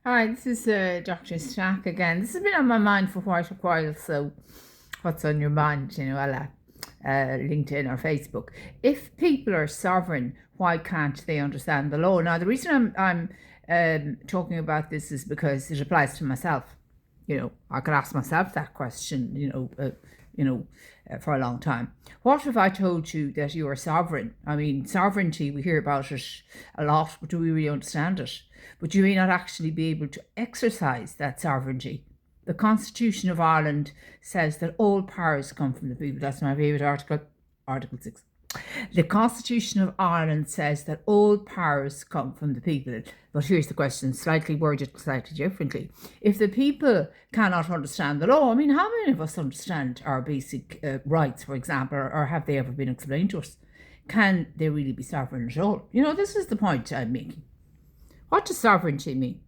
Hi, this is Dr. Stack again. This has been on my mind for quite a while. So, what's on your mind? LinkedIn or Facebook. If people are sovereign, why can't they understand the law? Now, the reason I'm talking about this is because it applies to myself. I could ask myself that question. For a long time. What if I told you that you are sovereign? I mean, sovereignty, we hear about it a lot, but do we really understand it? But you may not actually be able to exercise that sovereignty. The Constitution of Ireland says that all powers come from the people. That's my favourite article, Article 6. The Constitution of Ireland says that all powers come from the people. But here's the question, slightly worded slightly differently. If the people cannot understand the law, I mean, how many of us understand our basic rights, for example, or have they ever been explained to us? Can they really be sovereign at all? This is the point I'm making. What does sovereignty mean?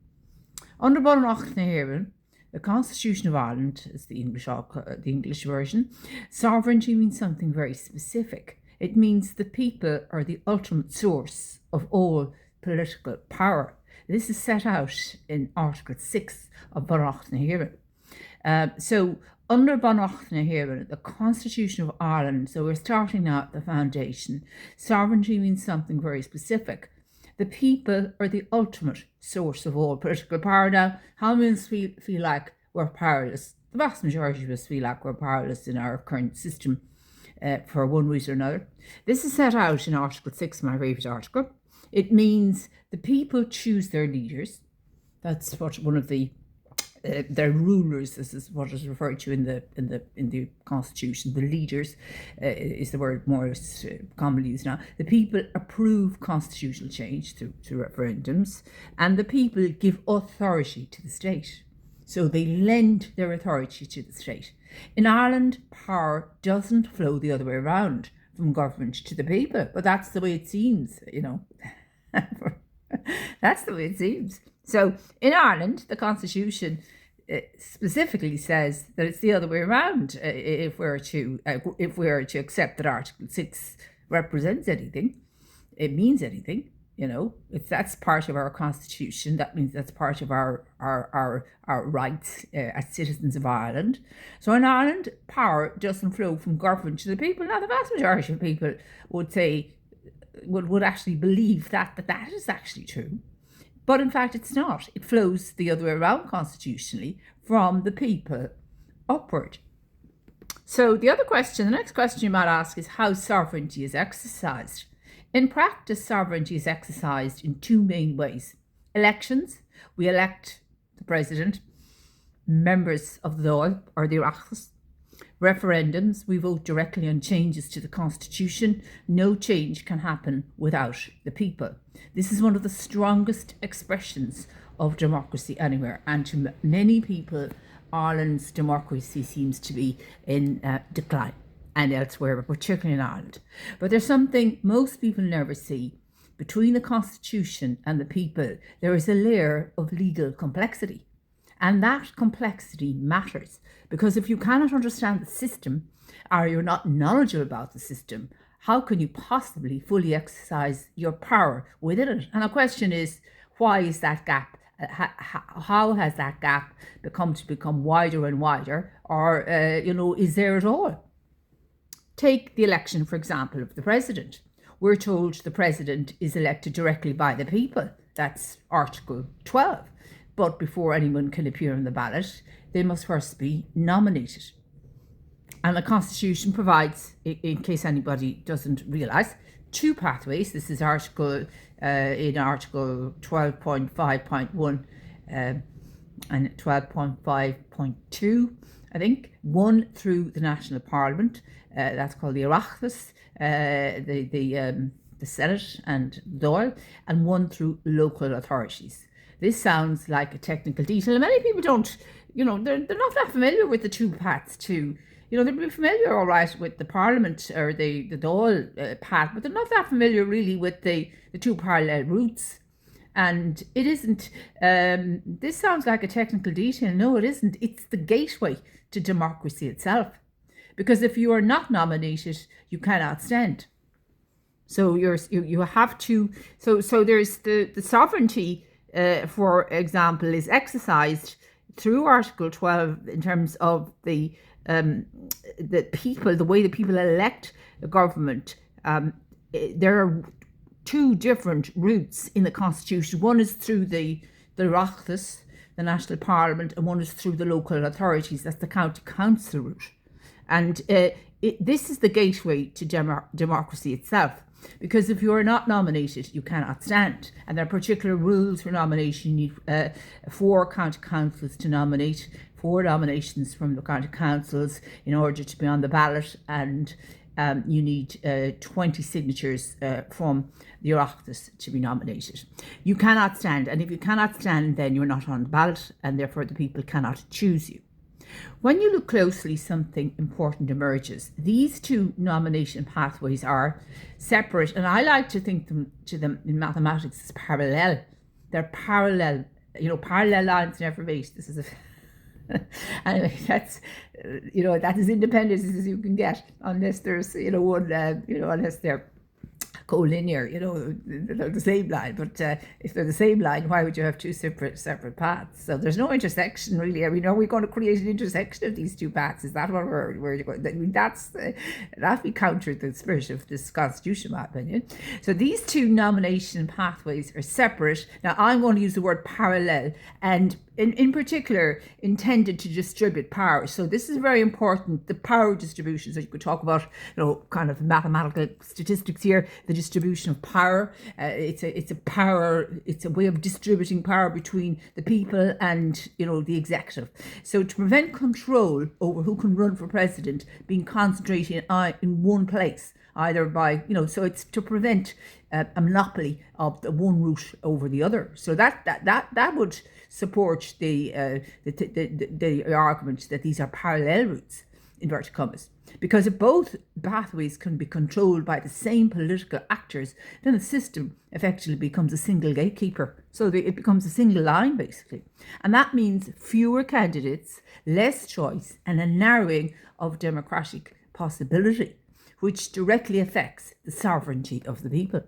Under Bonach na HÉireann, the Constitution of Ireland is the English version. Sovereignty means something very specific. It means the people are the ultimate source of all political power. This is set out in Article 6 of Bonach na HÉireann. So under Bonach na HÉireann, the Constitution of Ireland, so we're starting now at the foundation, sovereignty means something very specific. The people are the ultimate source of all political power. Now, how many of us feel like we're powerless? The vast majority of us feel like we're powerless in our current system for one reason or another. This is set out in Article 6, my favourite article. It means the people choose their leaders. That's what one of their rulers, this is what is referred to in the Constitution. The leaders is the word more commonly used now. The people approve constitutional change through referendums, and the people give authority to the state. So they lend their authority to the state. In Ireland, power doesn't flow the other way around from government to the people, but that's the way it seems, That's the way it seems. So in Ireland, the Constitution specifically says that it's the other way around. If we're to accept that Article 6 represents anything, it means anything. If that's part of our Constitution, that means that's part of our rights as citizens of Ireland. So in Ireland, power doesn't flow from government to the people. Now, the vast majority of people would say, would actually believe that is actually true. But in fact, it's not. It flows the other way around constitutionally from the people upward. So the next question you might ask is how sovereignty is exercised. In practice, sovereignty is exercised in two main ways. Elections, we elect the president, members of the Dáil or the Oireachtas. Referendums, we vote directly on changes to the Constitution. No change can happen without the people. This is one of the strongest expressions of democracy anywhere, and to many people, Ireland's democracy seems to be in decline, and elsewhere, but particularly in Ireland. But there's something most people never see. Between the Constitution and the people, there is a layer of legal complexity. And that complexity matters, because if you cannot understand the system, or you're not knowledgeable about the system, how can you possibly fully exercise your power within it? And the question is, why is that gap? How has that gap become wider and wider, or is there at all? Take the election, for example, of the president. We're told the president is elected directly by the people. That's Article 12. But before anyone can appear on the ballot, they must first be nominated. And the Constitution provides, in case anybody doesn't realise, two pathways. This is Article 12.5.1 and 12.5.2, I think. One through the National Parliament, that's called the Oireachtas, the Senate and Dáil, and one through local authorities. This sounds like a technical detail, and many people don't, they're not that familiar with the two paths too. They'll be familiar, all right, with the Parliament or the Dáil path, but they're not that familiar really with the two parallel routes. And it isn't, this sounds like a technical detail. No, it isn't. It's the gateway to democracy itself. Because if you are not nominated, you cannot stand. So you have to, so there's the sovereignty for example, is exercised through Article 12 in terms of the people, the way the people elect the government. There are two different routes in the Constitution. One is through the Oireachtas, the National Parliament, and one is through the local authorities. That's the county council route. And this is the gateway to democracy itself. Because if you are not nominated, you cannot stand. And there are particular rules for nomination. You need 4 county councils to nominate, 4 nominations from the county councils in order to be on the ballot, and you need 20 signatures from the Oireachtas to be nominated. You cannot stand, and if you cannot stand, then you're not on the ballot, and therefore the people cannot choose you. When you look closely, something important emerges. These two nomination pathways are separate, and I like to think to them in mathematics as parallel. They're parallel, parallel lines never meet. This is anyway, that's that's as independent as you can get, unless there's one unless they're collinear, they're the same line. But if they're the same line, why would you have two separate paths? So there's no intersection really. I mean, are we going to create an intersection of these two paths? Is that what we're going? I mean, that we counter the spirit of this constitution, in my opinion. So these two nomination pathways are separate. Now I'm going to use the word parallel, and in particular intended to distribute power. So this is very important, the power distribution. So you could talk about, kind of mathematical statistics here, the distribution of power. It's a way of distributing power between the people and, the executive. So to prevent control over who can run for president being concentrated in one place, either by, so it's to prevent a monopoly of the one route over the other. So that would support the argument that these are parallel routes, inverted commas. Because if both pathways can be controlled by the same political actors, then the system effectively becomes a single gatekeeper. So it becomes a single line, basically. And that means fewer candidates, less choice, and a narrowing of democratic possibility, which directly affects the sovereignty of the people.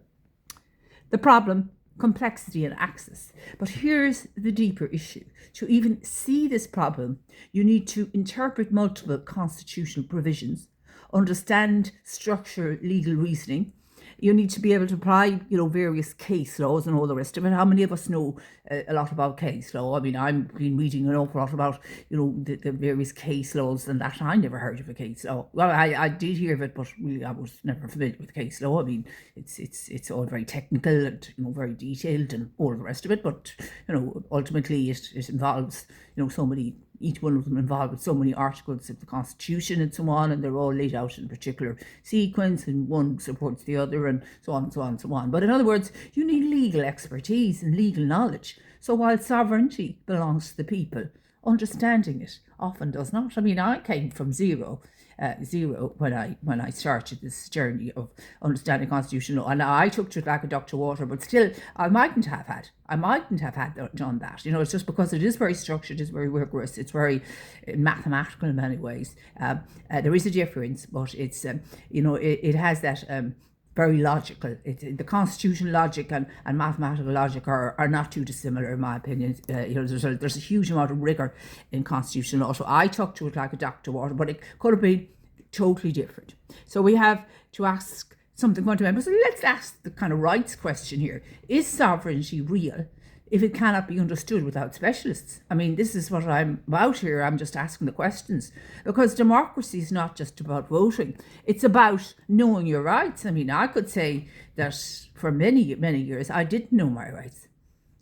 The problem: complexity and access. But here's the deeper issue. To even see this problem, you need to interpret multiple constitutional provisions, understand structure, legal reasoning. You need to be able to apply, various case laws and all the rest of it. How many of us know a lot about case law? I mean, I've been reading an awful lot about, the various case laws and that. I never heard of a case law. Well, I did hear of it, but really I was never familiar with case law. I mean, it's all very technical and, very detailed and all the rest of it. But, ultimately it involves, so many, each one of them involved with so many articles of the Constitution and so on, and they're all laid out in a particular sequence, and one supports the other, and so on and so on and so on. But in other words, you need legal expertise and legal knowledge. So while sovereignty belongs to the people, understanding it often does not. I mean, I came from zero when I started this journey of understanding constitutional law, and I took to it like a duck to water. But still, I mightn't have had done that. It's just because it is very structured, it's very rigorous, it's very mathematical in many ways. There is a difference, but it's it has that. Very logical. The constitutional logic and mathematical logic are not too dissimilar, in my opinion. There's a huge amount of rigor in constitutional law. So I took to it like a duck to water, but it could have been totally different. So we have to ask something fundamental. So let's ask the kind of rights question here. Is sovereignty real if it cannot be understood without specialists? I mean, this is what I'm about here. I'm just asking the questions, because democracy is not just about voting. It's about knowing your rights. I mean, I could say that for many, many years, I didn't know my rights.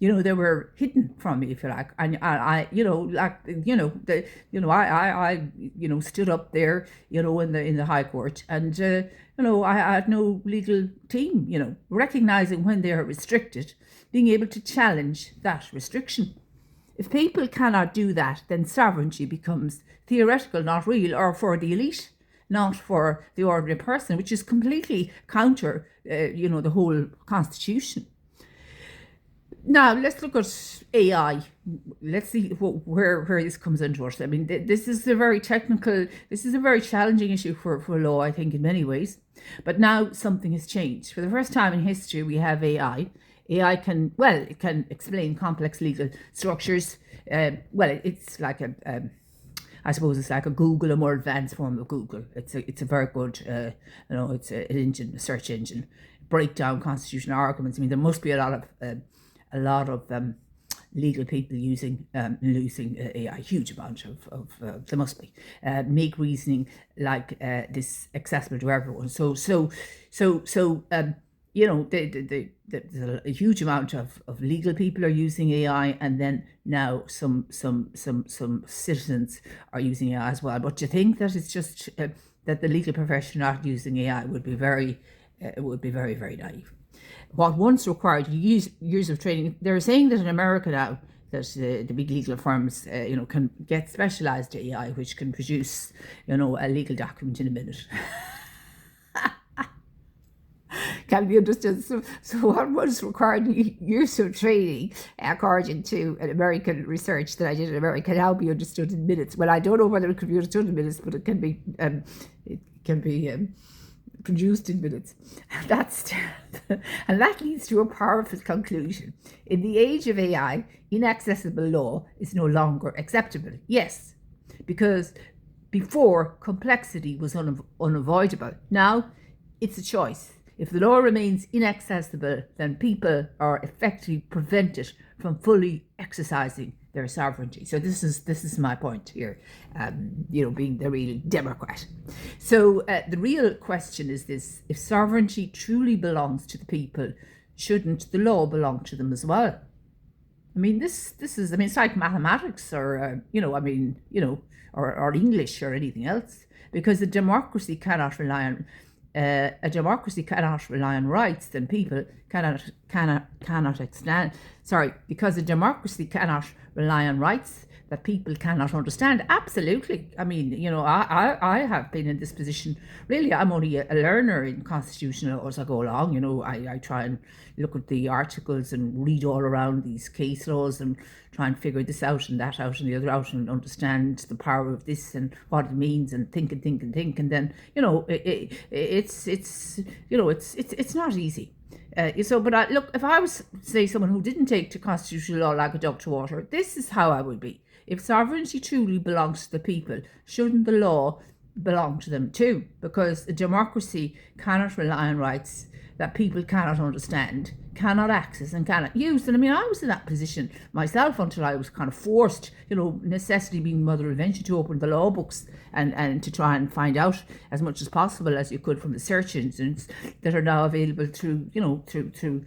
They were hidden from me, if you like. And I stood up there, in the High Court, and I had no legal team. Recognizing when they are restricted, being able to challenge that restriction. If people cannot do that, then sovereignty becomes theoretical, not real, or for the elite, not for the ordinary person, which is completely counter, the whole constitution. Now, let's look at AI. Let's see where this comes into it. I mean, this is a very challenging issue for law, I think, in many ways. But now something has changed. For the first time in history, we have AI. AI it can explain complex legal structures. It's like I suppose it's like a Google, a more advanced form of Google. It's a very good, it's an engine, a search engine. Break down constitutional arguments. I mean, there must be a lot of legal people using AI, huge amount of there must be, make reasoning like this accessible to everyone. There's a huge amount of legal people are using AI, and then now some citizens are using AI as well. But to think that it's just that the legal profession not using AI would be very very naive. What once required years of training, they're saying that in America now that the big legal firms can get specialized AI which can produce a legal document in a minute. Can be understood. So what was required years of training, according to an American research that I did in America, can now be understood in minutes. Well, I don't know whether it could be understood in minutes, but it can be produced in minutes. And that leads to a powerful conclusion. In the age of AI, inaccessible law is no longer acceptable. Yes, because before complexity was unavoidable. Now it's a choice. If the law remains inaccessible, then people are effectively prevented from fully exercising their sovereignty. So this is my point here, being the real Democrat. So the real question is this: if sovereignty truly belongs to the people, shouldn't the law belong to them as well? I mean, this is it's like mathematics or or English or anything else, because a democracy cannot rely on rights, then people cannot extend. Because a democracy cannot rely on rights that people cannot understand. Absolutely. I mean, I have been in this position. Really, I'm only a learner in constitutional law as I go along. I try and look at the articles and read all around these case laws and try and figure this out and that out and the other out and understand the power of this and what it means and think, and then it's not easy. Look, if I was, say, someone who didn't take to constitutional law like a duck to water, this is how I would be. If sovereignty truly belongs to the people, shouldn't the law belong to them too? Because a democracy cannot rely on rights that people cannot understand, cannot access and cannot use. And I mean, I was in that position myself until I was kind of forced, necessity being mother of invention, to open the law books and to try and find out as much as possible as you could from the search engines that are now available through the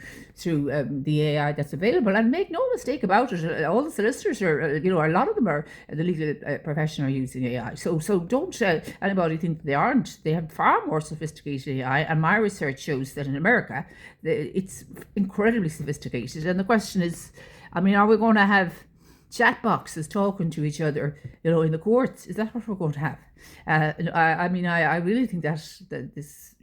AI that's available. And make no mistake about it, all the solicitors are, a lot of them are, the legal profession are using AI. So don't anybody think they aren't. They have far more sophisticated AI, and my research shows that in America it's incredibly sophisticated. And the question is, are we going to have chat boxes talking to each other, in the courts? Is that what we're going to have? I really think that this,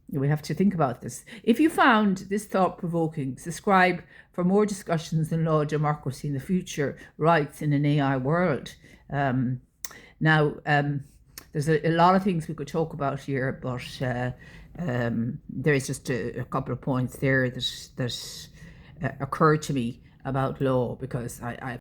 we have to think about this. If you found this thought-provoking, subscribe for more discussions on law, democracy, and the future rights in an AI world. There's a lot of things we could talk about here, but there is just a couple of points there that occurred to me about law, because I